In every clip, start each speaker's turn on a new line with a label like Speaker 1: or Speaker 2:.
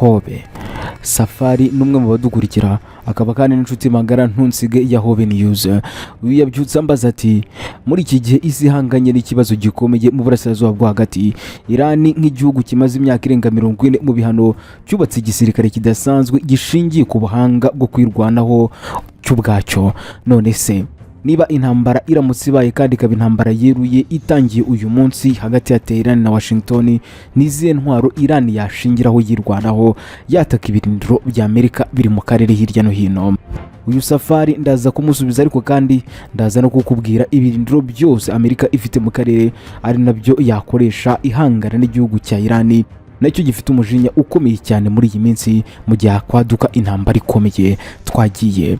Speaker 1: HOBE. Safari numwe mu badukurikira akaba kandi n'inshuti magara ntunsige ya HOBE News. Uyu yabyutse ambaza ati muri iki gihe isi ihanganye n'ikibazo gikomeye mu burasirazuba bwo hagati. Irani nk'igihugu kimaze imyaka irenga 40 mu bihano cyubatse igisirikare kidasanzwe gishingiye ku buhanga bwo kwirwanaho cy'ubwacyo. None se niba intambara iramutse ibaye kandi ikaba intambara yeruye itangiye uyu munsi hagati ya Tehran na Washington, nizihe ntwaro Iran yashingiraho yirwanaho yataka ibirindiro bya Amerika biri mu karere hirya no hino? Uyu Safari ndaza kumusubiza, ariko kandi ndaza no kukubwira ibirindiro byose Amerika ifite mu karere ari nabyo yakoresha ihangana n'igihugu cya Iran nacyo gifite umujinya ukomeye cyane muri iyi minsi mu gihe kwaduka intambara ikomeye. Twagiye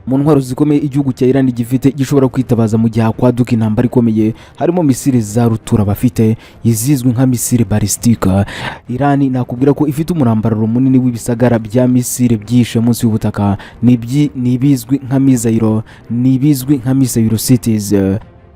Speaker 1: mu ntwaro zikomeye igihugu cya Iran gifite gishobora kwitabaza mu gihe kwaduka intambara ikomeye harimo misile za rutura bafite izizwe nka misile ballistique. Iran nakubwira ko ifite umurambararo munini w'ibisagara bya misile byishe munsi y'ubutaka, nibizwi nka missile cities.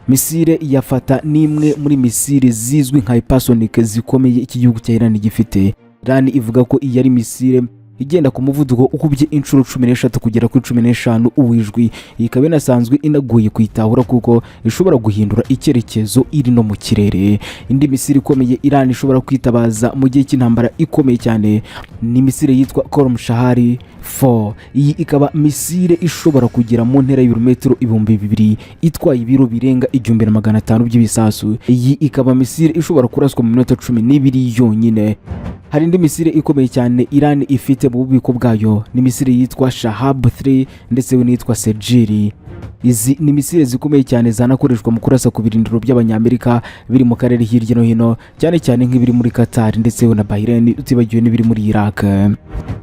Speaker 1: Misile yafata nimwe muri misile zizwi nka hypersonic zikomeye iki gihugu cya Iran gifite. Iran ivuga ko iyi ari misile igenda ku muvuduko ukubye inshuro 13 kugera kuri 15 uwijwi. Ikaba inasanzwe inaguye kwitahura kuko ishobora guhindura icyerekezo iri no mu kirere. Indi misile ikomeye Iran ishobora kwitabaza mu gihe cy'intambara ikomeye cyane ni misile yitwa Shahari 4. Iyi ikaba misile ishobora kugera mu ntera y'ibirometero 2000 itwaye ibiro birenga 1500 by'ibisasu. Iyi ikaba misile ishobora kuraswa mu minota 12 yonyine. Hari indi misile ikomeye cyane Iran ifite mu bubiko bwayo ni misile yitwa Shahab 3 ndetse n'iyitwa Sejiri. Izi ni misile zikomeye cyane zanakoreshwa mu kurasa ku birindiro by'abanyamerika biri mu karere hirya no hino, cyane cyane nk'ibiri muri Qatar ndetse na Bahrain, utibagiwe n'ibiri muri Iraq.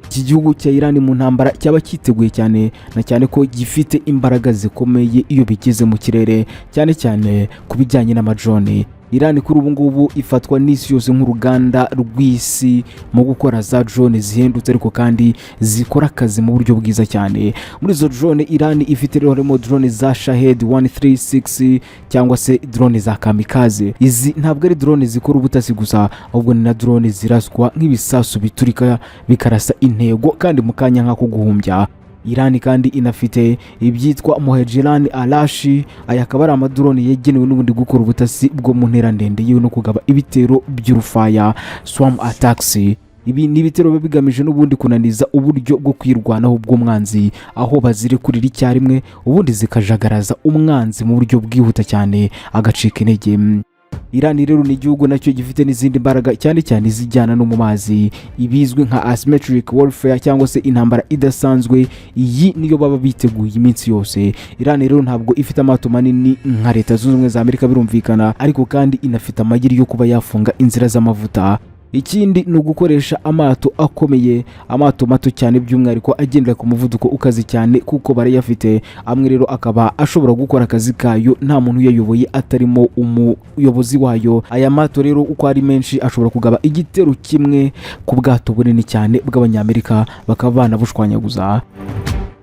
Speaker 1: Iki gihugu cya Iran mu ntambara cyaba cyiteguye cyane na cyane ko gifite imbaraga zikomeye iyo bigeze mu kirere, cyane cyane kubijyanye n'amajone. Iran kuri ubu ngubu ifatwa n'isi yose nk'uruganda rw'isi mu gukora za drone zihendutse ariko kandi zikora akazi mu buryo bwiza cyane. Muri izo drone Iran ifite rero harimo drone za Shahed 136 cyangwa se drone za kamikaze. Izi ntabwo ari drone zikora ubutasi gusa, ahubwo ni na drone ziraswa nk'ibisasu biturika bikarasa intego kandi mu kanya nk'ako guhumbya. Iran kandi inafite ibyitwa Mohejiran Alashi, aya akaba ari amadrone yegenewe n'ubundi gukora ubutasi bwo mu ntera ndende yewe no kugaba ibitero by'urufaya swarm attacks. Ibi ni ibitero bigamije n'ubundi kunaniza uburyo bwo kwirwanaho bw'umwanzi, aho bazire kurira icyarimwe ubundi zikajagaraza umwanzi mu buryo bwihuta cyane agacika intege. Iran rero ni igihugu nacyo gifite n'izindi mbaraga cyane cyane zijyana no mu mazi, ibizwi nka asymmetric warfare cyangwa se intambara idasanzwe. Iyi niyo baba biteguye iminsi yose. Iran rero ntabwo ifite amato manini nka Leta Zunze Ubumwe za Amerika birumvikana, ariko kandi inafite amagiri yo kuba yafunga inzira z'amavuta. Ikindi ni ugukoresha amato akomeye, amato mato cyane by'umwihariko agendera ku muvuduko ukaze cyane kuko barayafite. Amwe rero akaba ashobora gukora akazi kayo nta muntu uyayoboye atarimo umuyobozi wayo. Aya mato rero uko ari menshi ashobora kugaba igitero kimwe ku bwato bunini cyane bw'abanyamerika bakaba banabushwanyaguza.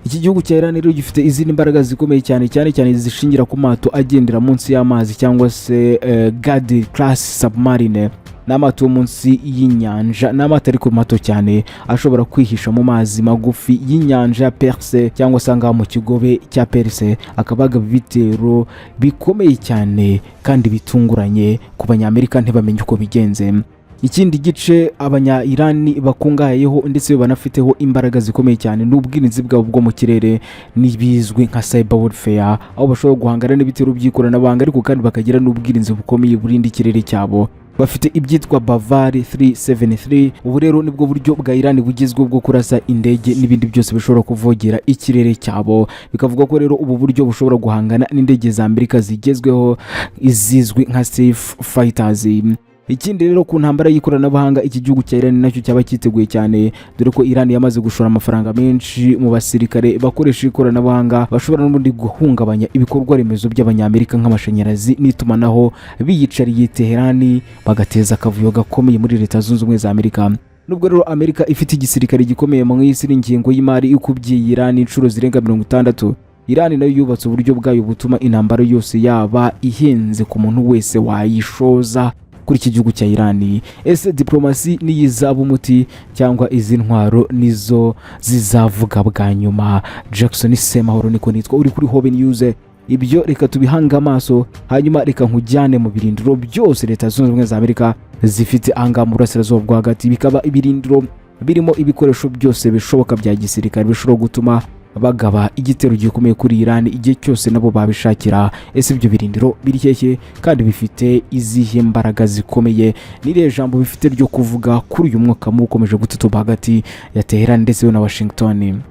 Speaker 1: Iki gihugu cya Iran rero gifite izindi mbaraga zikomeye cyane cyane zishingira ku mato agendera munsi y'amazi cyangwa se Guard class submarine. N'amato munsi y'inyanja, n'amato ariko mato cyane ashobora kwihisha mu mazi magufi y'inyanja Perse cyangwa sanga mu kigobe cya Perse, akabaga bitero bikomeye cyane kandi bitunguranye ku banyamerika ntibamenye uko bigenze. Ikindi gice abanya-Iran bakungayeho ndetse banafiteho imbaraga zikomeye cyane n'ubwirinzi bwabo bwo mu kirere n'ibizwi nka cyber warfare, aho bashobora guhangana n'ibitero by'ikoranabuhanga ariko kandi bakagira n'ubwirinzi bukomeye burinda ikirere cyabo. Bafite ibyitwa Bavari 373. Ubu rero nibwo buryo bwa Iran bugezweho bwo kurasa indege n'ibindi byose bishobora kuvogera ikirere cyabo. Bikavuga ko rero ubu buryo bushobora guhangana n'indege za Amerika zigezweho izizwi nka safe fighters. Ikindi rero ku ntambara y'ikoranabuhanga iki gihugu cya Iran nacyo cyaba cyiteguye cyane, dore ko Iran yamaze gushora amafaranga menshi mu basirikare bakoresha ikoranabuhanga bashobora n'ubundi guhungabanya ibikorwa remezo by'abanyamerika nk'amashanyarazi n'itumanaho, biyicariye Tehran bagateza akavuyo gakomeye muri Leta Zunze Ubumwe za Amerika. Nubwo rero Amerika ifite igisirikare gikomeye mu isi n'ingingo y'imari ikubye Iran inshuro zirenga 60, Iran nayo yubatse uburyo bwayo butuma intambara yose yaba ihenze ku muntu wese wayishoza kuri iki gihugu cya Irani. Ese diplomasi niyizaba umuti cyangwa izi ntwaro nizo zizavuga bwa nyuma? Jackson Semahoro niko nitwa, uri kuri HOBE News. Ibyo reka tubihanga amaso, hanyuma reka nkujyane mu birindiro byose Leta Zunze Ubumwe za Amerika zifite anga mu burasirazuba bwo hagati. Bikaba ibirindiro birimo ibikoresho byose bishoboka bya gisirikare bishobora gutuma bagaba igitero gikomeye kuri Irani igihe cyose nabo babishakira. Ese ibyo birindiro biri hehe kandi bifite izihe mbaraga zikomeye? Niriye jambo bifite ryo kuvuga kuri uyu mwuka mu ukomeje gututuba hagati ya Tehran ndetse na Washington?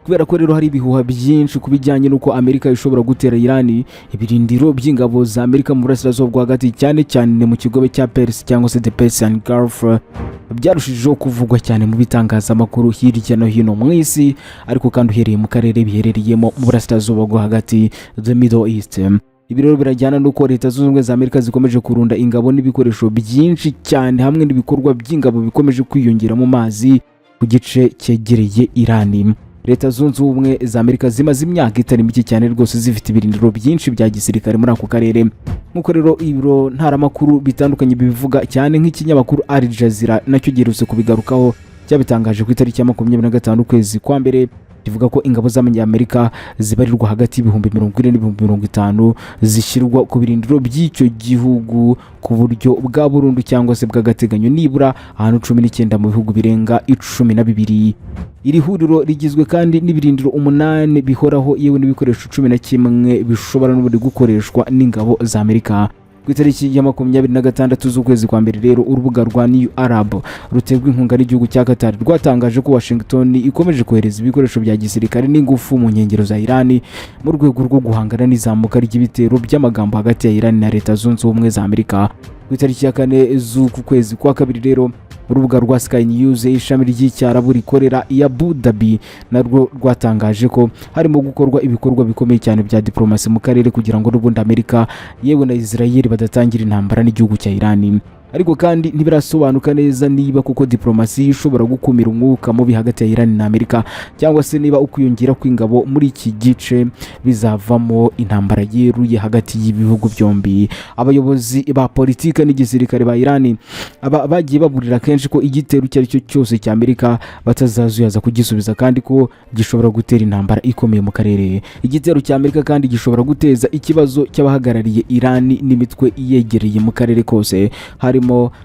Speaker 1: Kubera ko rero hari ibihuha byinshi kubijyanye nuko Amerika ishobora gutera Irani, ibirindiro by'ingabo za Amerika mu burasirazuba bwo hagati cyane cyane mu kigobe cya Persia cyangwa se the Persian Gulf byarushijeho kuvugwa cyane mu bitangazamakuru hirya no hino mu isi, ariko kandi uhereye mu karere biherereyemo mu burasirazuba bwo hagati, the Middle East. Ibi rero birajyana nuko Leta Zunze Ubumwe za Amerika zikomeje kurunda ingabo n'ibikoresho byinshi cyane hamwe n'ibikorwa by'ingabo bikomeje kwiyongera mu mazi ku gice cyegereye Irani. Leta Zunze Ubumwe za Amerika zimaze imyaka itari mike cyane rwose zifite ibirindiro byinshi bya gisirikare muri ako karere. Nkuko rero ibiro ntaramakuru bitandukanye bibivuga cyane, nk'ikinyamakuru Al Jazeera nacyo giherutse kubigarukaho, cyabitangaje ku itariki ya 25 ukwezi kwa mbere, kivuga ko ingabo z'Amerika zibarirwa hagati y'ibihumbi 40 n'ibihumbi 50 zishyirwa ku birindiro by'icyo gihugu ku buryo bwa burundu cyangwa se bw'agateganyo, nibura ahantu 19 mu bihugu birenga 12. Iri huriro rigizwe kandi n'ibirindiro 8 bihoraho yewe n'ibikoresho 11 bishobora n'ubundi gukoreshwa n'ingabo za Amerika. Ku itariki ya 26 z'ukwezi kwa mbere rero, urubuga rwa New Arab rutegwa inkunga n'igihugu cya Qatar rwatangaje ko Washington ikomeje kohereza ibikoresho bya gisirikare n'ingufu mu nkengero za Irani mu rwego rwo guhangana n'izamuka ry'ibitero by'amagambo hagati ya Irani na Leta Zunze Ubumwe za Amerika. Ku itariki ya 4 z'uku kwezi kwa kabiri rero, urubuga rwa Sky News ishami ry'icyarabu rikorera i Abu Dhabi narwo rwatangaje ko harimo gukorwa ibikorwa bikomeye cyane bya diplomasi mu karere kugira ngo n'ubundi Amerika yewe na Israel badatangira intambara n'igihugu cya Irani. Ariko kandi ntibirasobanuka neza niba kuko diplomasi ishobora gukumira umwuka mubi hagati ya Irani na Amerika, cyangwa se niba ukwiyongera kw'ingabo muri iki gice bizavamo intambara yeruye hagati y'ibihugu byombi. Abayobozi ba politika n'igisirikare ba Irani bagiye baburira kenshi ko igitero icyo ari cyo cyose cya Amerika batazazuyaza kugisubiza, kandi ko gishobora gutera intambara ikomeye mu karere. Igitero cya Amerika kandi gishobora guteza ikibazo cy'abahagarariye Irani n'imitwe iyegereye mu karere kose, harimo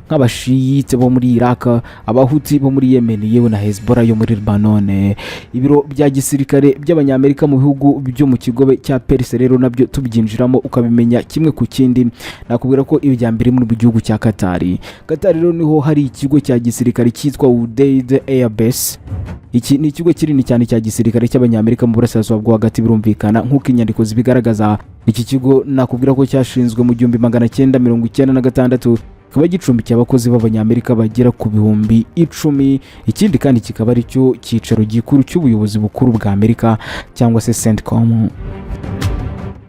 Speaker 1: nk'abashiyite bo muri Iraq, abahuti bo muri Yemen yewe na Hezbollah yo muri Lebanon. Ibiro bya gisirikare by'abanyamerika mu bihugu byo mu kigobe cya Persia rero nabyo tubyinjiramo ukabimenya kimwe ku kindi. Nakubwira ko ibya mbere muri gihugu cya Qatar rero niho hari ikigo cya gisirikare cyitwa Udeid Air Base. Iki ni ikigo kinini cyane cya gisirikare cy'abanyamerika mu burasirazuba bwo hagati, birumvikana nk'uko inyandiko zibigaragaza. Iki kigo nakubwira ko cyashinzwe mu 1996, kikaba gicumbikiye abakozi b'abanyamerika bagera ku bihumbi 10. Ikindi kandi kikaba ari cyo cyicaro gikuru cy'ubuyobozi bukuru bwa Amerika cyangwa se CENTCOM.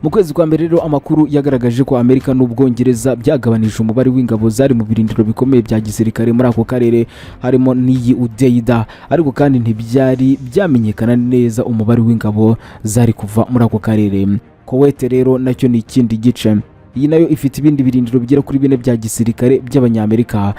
Speaker 1: Mu kwezi kwa mbere rero, amakuru yagaragaje ko Amerika n'Ubwongereza byagabanije umubare w'ingabo zari mu birindiro bikomeye bya gisirikare muri ako karere, harimo n'iyi Udeida, ariko kandi ntibyari byamenyekana neza umubare w'ingabo zari kuva muri ako karere. Kuwait rero nacyo ni ikindi gice. Iyi nayo ifite ibindi birindiro bigera kuri 4 bya gisirikare by'abanyamerika.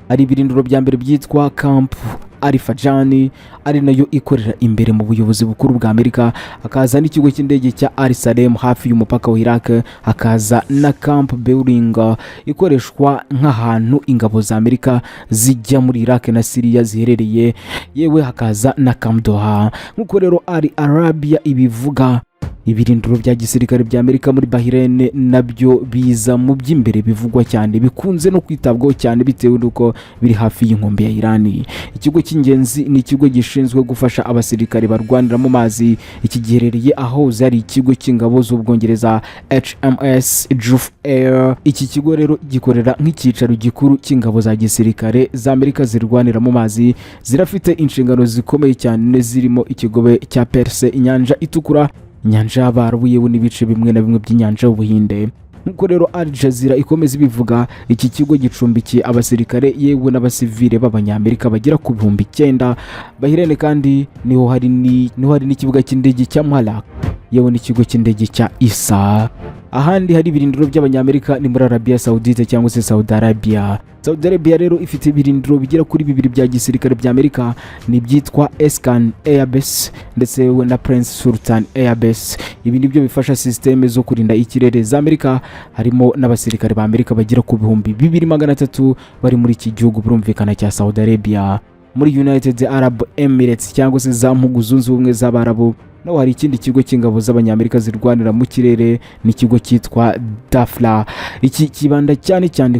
Speaker 1: Ari ibirindiro bya mbere byitwa Camp Al-Fajani, ari nayo ikorera imbere mu buyobozi bukuru bwa Amerika. Hakaza n'ikigo cy'indege cya Al-Salem hafi y'umupaka wa Iraq. Hakaza na Camp Building ikoreshwa nk'ahantu ingabo za Amerika zijya muri Iraq na Syria ziherereye. Yewe hakaza na Camp Doha. Nk'uko rero Al Arabia ibivuga, ibirindiro bya gisirikare bya Amerika muri Bahrain nabyo biza mu by'imbere bivugwa cyane, bikunze no kwitabwaho cyane bitewe n'uko biri hafi y'inkombe ya Irani. Ikigo cy'ingenzi ni ikigo gishinzwe gufasha abasirikare barwanira mu mazi. Iki giherereye aho zari ikigo cy'ingabo z'Ubwongereza HMS Juf Air. Iki kigo rero gikorera nk'icyicaro gikuru cy'ingabo za gisirikare za Amerika zirwanira mu mazi. Zirafite inshingano zikomeye cyane zirimo ikigobe cya Perse, inyanja itukura, inyanja y'Abarabu yewe n'ibice bimwe na bimwe by'inyanja y'Ubuhinde. Nkuko rero Al Jazeera ikomeza ibivuga, iki kigo gicumbikiye abasirikare yewe n'abasivile b'abanyamerika bagera ku 9,000. Bahirene kandi niho hari n'ikibuga cy'indege cya Malak yewe n'ikigo cy'indege cya Isa. ahandi hari ibirindiro by'abanyamerika ni muri Arabia Saudite cyangwa se Saudi Arabia. Saudi Arabia rero ifite ibirindiro bigera kuri 2 bya gisirikare bya Amerika, ni byitwa Escan Air Base ndetse na Prince Sultan Air Base. Ibi nibyo bifasha systeme zo kurinda ikirere za Amerika, harimo n'abasirikare ba Amerika bagera ku 2300 bari muri iki gihugu burumvikana cya Saudi Arabia. Muri United Arab Emirates cyangwa se za Mpugu Zunze Ubumwe z'Abarabu naho hari ikindi kigo cy'ingabo z'abanyamerika zirwanira mu kirere, ni ikigo cyitwa Dafla. Iki kibanda cyane cyane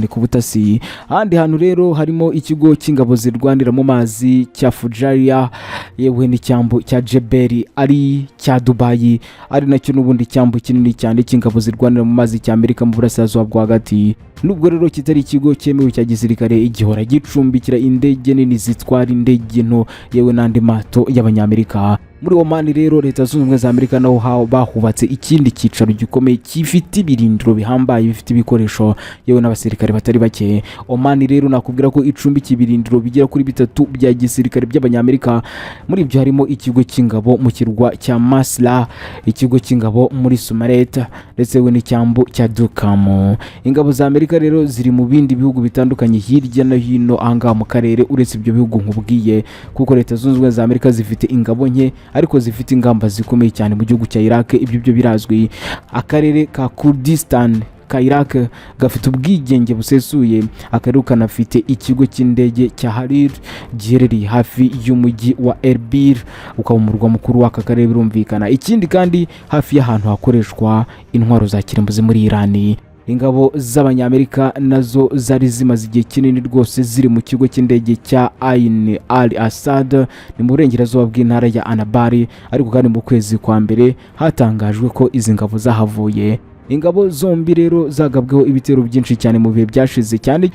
Speaker 1: ku butasi. Ahandi hantu rero harimo ikigo cy'ingabo zirwanira mu mazi cya Fujairah, yewe n'icyambu cya Jebel ari cya Dubai, ari nacyo n'ubundi cyambu kinini cyane cy'ingabo zirwanira mu mazi cya Amerika mu burasirazuba bwo hagati. Nubwo rero kitari ikigo cyemewe cya gisirikare, igihora gicumbikira indege nini zitwara indege nto yewe n'andi mato y'abanyamerika. Muri Oman rero Leta Zunze Ubumwe za Amerika naho bahubatse ikindi cyicaro gikomeye gifite ibirindiro bihambaye, bifite ibikoresho yewe n'abasirikare batari bake. Oman rero nakubwira ko icumbiki ibirindiro bigera kuri 3 bya gisirikare by'abanyamerika. Muri ibyo harimo ikigo cy'ingabo mu kirwa cya Masla, ikigo cy'ingabo muri Sumaret ndetse n'icyambu cya Dukamo. Ingabo za Amerika rero ziri mu bindi bihugu bitandukanye hirya no hino ahangaha mu karere uretse ibyo bihugu nkubwiye, kuko Leta Zunze Ubumwe za Amerika zifite ingabo nke ariko zifite ingamba zikomeye cyane mu gihugu cya Iraq. Ibyo byo birazwi. Akarere ka Kurdistan ka Iraq gafite ubwigenge busesuye, akarere kanafite ikigo cy'indege cya Harir giherereye hafi y'umujyi wa Erbil, ukaba umurwa mukuru w'aka karere birumvikana. Ikindi kandi hafi y'ahantu hakoreshwa intwaro za kirimbuzi muri Irani. Ingabo z'abanyamerika nazo zari zimaze igihe kinini rwose ziri mu kigo cy'indege cya Ain al-Assad, ni mu burengerazuba bw'intara ya Anbar, ariko kandi mu kwezi kwa mbere hatangajwe ko izi ngabo zahavuye. Ingabo zombi rero zagabweho ibitero byinshi cyane mu bihe byashize, cyane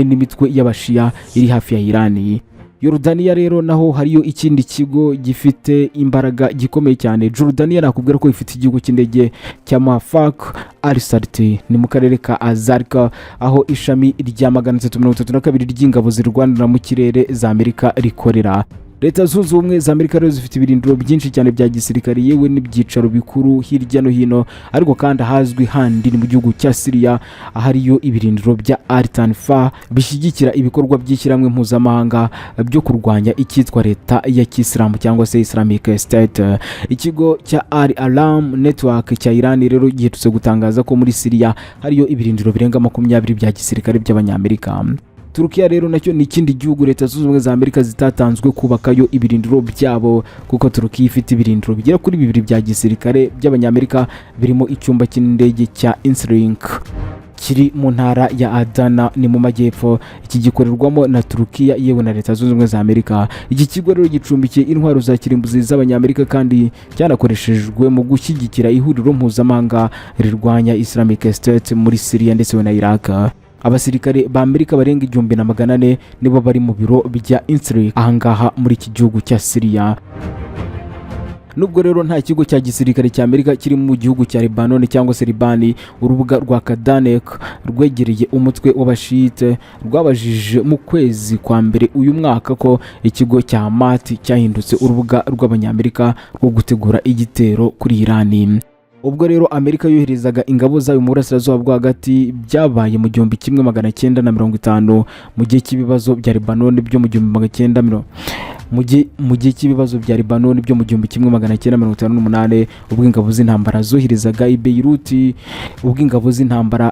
Speaker 1: n'imitwe y'abashia iri hafi ya Irani. Jordania rero naho hariyo ikindi kigo gifite imbaraga gikomeye cyane. Jordania nakubwira ko ifite igihugu cy'indege cya Mafak al-Sarti, ni mu karere ka Azarka, aho ishami rya 332 ry'ingabo zirwanira mu kirere za Amerika rikorera. Leta Zunze Ubumwe za Amerika rero zifite ibirindiro byinshi cyane bya gisirikare yewe n'ibyicaro bikuru hirya no hino, ariko kandi ahazwi handi ni mu gihugu cya Syria, ahariyo ibirindiro bya Al-Tanfa bishyigikira ibikorwa by'ishyirahamwe mpuzamahanga byo kurwanya icyitwa leta ya Kisilamu cyangwa se Islamic State. Ikigo cya Al-Alam Network cya Iran rero giherutse gutangaza ko muri Syria hariyo ibirindiro birenga 20 bya gisirikare by'abanyamerika. Turukiya rero nacyo ni ikindi gihugu Leta Zunze Ubumwe za Amerika zitatanzwe kubakayo ibirindiro byabo, kuko Turukiya ifite ibirindiro bigera kuri 2 bya gisirikare by'abanyamerika, birimo icyumba cy'indege cya Incirlik kiri mu ntara ya Adana ni mu majyepfo. Iki gikorerwamo na Turukiya yewe na Leta Zunze Ubumwe za Amerika. Iki kigo rero gicumbikiye intwaro za kirimbuzi z'abanyamerika kandi cyanakoreshejwe mu gushyigikira ihuriro mpuzamahanga rirwanya Islamic State muri Syria ndetse na Iraq. Abasirikare ba Amerika barenga 1400 nibo bari mu biro bya Incirlik ahangaha muri iki gihugu cya Syria. Nubwo rero nta kigo cya gisirikare cya Amerika kiri mu gihugu cya Lebanon cyangwa se Libani, urubuga rwa Kadanek rwegereye umutwe w'abashite rwabajije mu kwezi kwa mbere uyu mwaka ko ikigo cya Hamas cyahindutse urubuga rw'abanyamerika rwo gutegura igitero kuri Irani. Ubwo rero Amerika yoherezaga ingabo zayo mu burasirazuba bwo hagati byabaye mu 1950 mu gihe cy'ibibazo bya Lebanon byo mu 1950 mu gihe cy'ibibazo bya Lebanon byo mu 1958 ubwo ingabo z'intambara zoherezaga i Beirut, ubwo ingabo z'intambara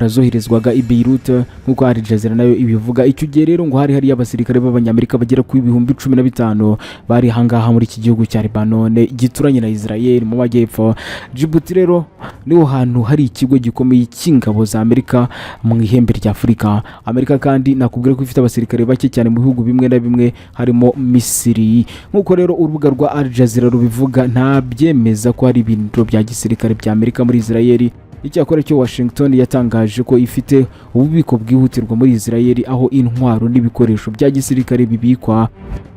Speaker 1: zoherezwaga i Beirut nk'uko Al Jazeera nayo ibivuga. Icyo gihe rero ngo hari abasirikare b'abanyamerika bagera ku 15,000 bari hangaha muri iki gihugu cya Lebanon gituranye na Israel mu majyepfo. Djibouti rero niho hantu hari ikigo gikomeye cy'ingabo za Amerika mu ihembe rya Afurika. Amerika kandi nakubwira ko ifite abasirikare bake cyane mu bihugu bimwe na bimwe harimo Misile. Nk'uko rero urubuga rwa Al Jazeera rubivuga, nta byemeza ko hari ibintu bya gisirikare bya Amerika muri Israel. Icyakora cyo Washington yatangaje ko ifite ububiko bwihutirwa muri Israel aho intwaro n'ibikoresho bya gisirikare bibikwa.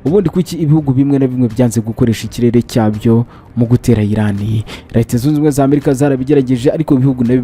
Speaker 1: ubundi kuki ibihugu bimwe na bimwe byanze gukoresha ikirere cyabyo mu gutera Irani? Leta Zunze Ubumwe za Amerika zarabigerageje, ariko ibihugu na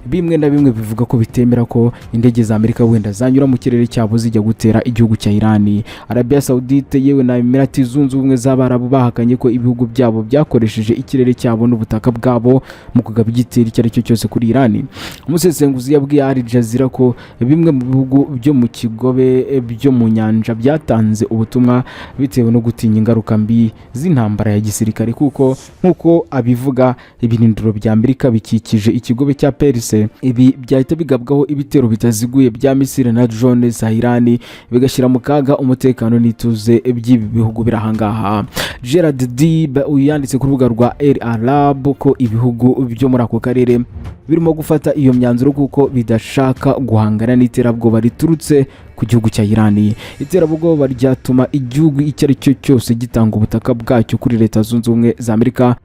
Speaker 1: bimwe na bimwe bivuga ko bitemera ko indege za Amerika wenda zanyura mu kirere cyabo zijya gutera igihugu cya Irani. Arabia Saudite yewe na Emirati Zunze Ubumwe z'Abarabu bahakanye ko ibihugu byabo byakoresheje ikirere cyabo n'ubutaka bwabo mu kugaba igitero icyo ari cyo cyose kuri Irani. Umusesenguzi yabwiye Al Jazeera ko bimwe mu bihugu byo mu kigobe byo mu nyanja byatanze ubutumwa bitewe no gutinya ingaruka mbi z'intambara ya gisirikare, kuko nkuko abivuga ibirindiro bya Amerika bikikije ikigobe cya Perse. Ibi byahita bigabwaho ibitero bitaziguye bya Misile na drone za Irani, bigashyira mu kaga umutekano n'ituze by'ibi bihugu birahangaha. Gerard Dib uyanditse ku rubuga rwa El Arab ko ibihugu byo muri ako karere birimo gufata iyo myanzuro kuko bidashaka guhangana n'iterabwoba riturutse ku gihugu cya Irani. Iterabwoba ryatuma igihugu icyo ari cyo cyose gitanga ubutaka bwacyo kuri Leta Zunze Ubumwe za Amerika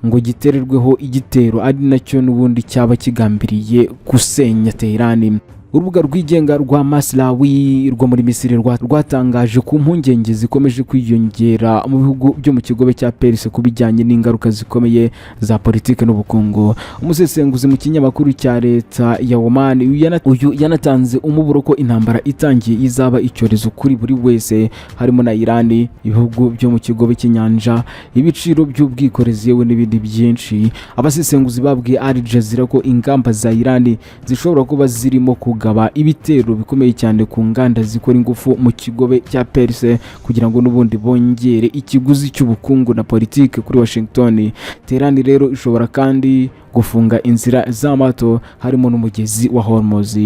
Speaker 1: ngo gitererweho igitero, ari nacyo n'ubundi cyaba kigambiriye gusenya Teherani. Urubuga rwigenga rwa Maslawi rwo muri Misile rwatangaje ku mpungenge zikomeje kwiyongera mu bihugu byo mu kigobe cya Perse kubijyanye n'ingaruka zikomeye za politike n'ubukungu. Umusesenguzi mu kinyamakuru cya leta ya Oman uyu yanatanze umuburo ko intambara itangiye izaba icyorezo kuri buri wese, harimo na Irani, ibihugu byo mu kigobe cy'inyanja, ibiciro by'ubwikorezi yewe n'ibindi byinshi. Abasesenguzi babwiye Al Jazeera ko ingamba za Irani zishobora kuba zirimo kugaba ibitero bikomeye cyane ku nganda zikora ingufu mu kigobe cya Perse kugira ngo n'ubundi bongere ikiguzi cy'ubukungu na politike kuri Washington. Teherani rero ishobora kandi gufunga inzira z'amato harimo n'umugezi wa Hormuz.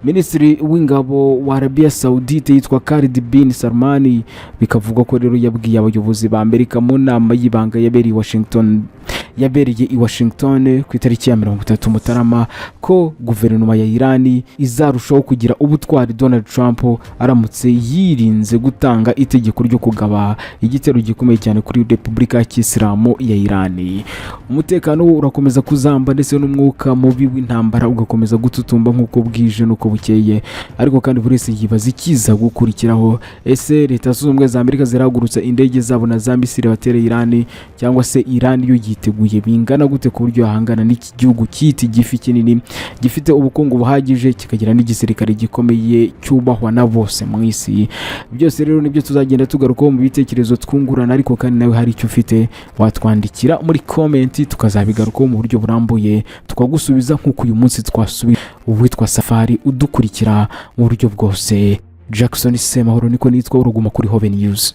Speaker 1: Minisitiri w'ingabo wa Arabia Saudite yitwa Khalid bin Salman bikavuga ko rero yabwiye abayobozi ba Amerika mu nama y'ibanga yabereye i Washington ku itariki ya 30 Mutarama ko guverinoma ya Irani izarushaho kugira ubutwari Donald Trump aramutse yirinze gutanga itegeko ryo kugaba igitero gikomeye cyane kuri Repubulika ya Kisilamu ya Irani. Umutekano urakomeza kuzamba ndetse n'umwuka mubi w'intambara ugakomeza gututumba nk'uko bwije n'uko bukeye, ariko kandi buri wese yibaza ikiza gukurikiraho. Ese Leta Zunze Ubumwe za Amerika ziragurutsa indege zabo na za Misile batere Irani, cyangwa se Irani yo yiteguye bingana gute ku buryo yahangana n'iki gihugu cyiti gifi kinini gifite ubukungu buhagije kikagira n'igisirikare gikomeye cyubahwa na bose mu isi? Byose rero nibyo tuzagenda tugarukaho mu bitekerezo twungurana, ariko kandi nawe hari icyo ufite watwandikira muri comment tukazabigarukaho mu buryo burambuye tukagusubiza nk'uko uyu munsi twasubiye uwitwa Safari udukurikira mu buryo bwose. Jackson Semahoro niko nitwa, uruguma kuri HOBE News.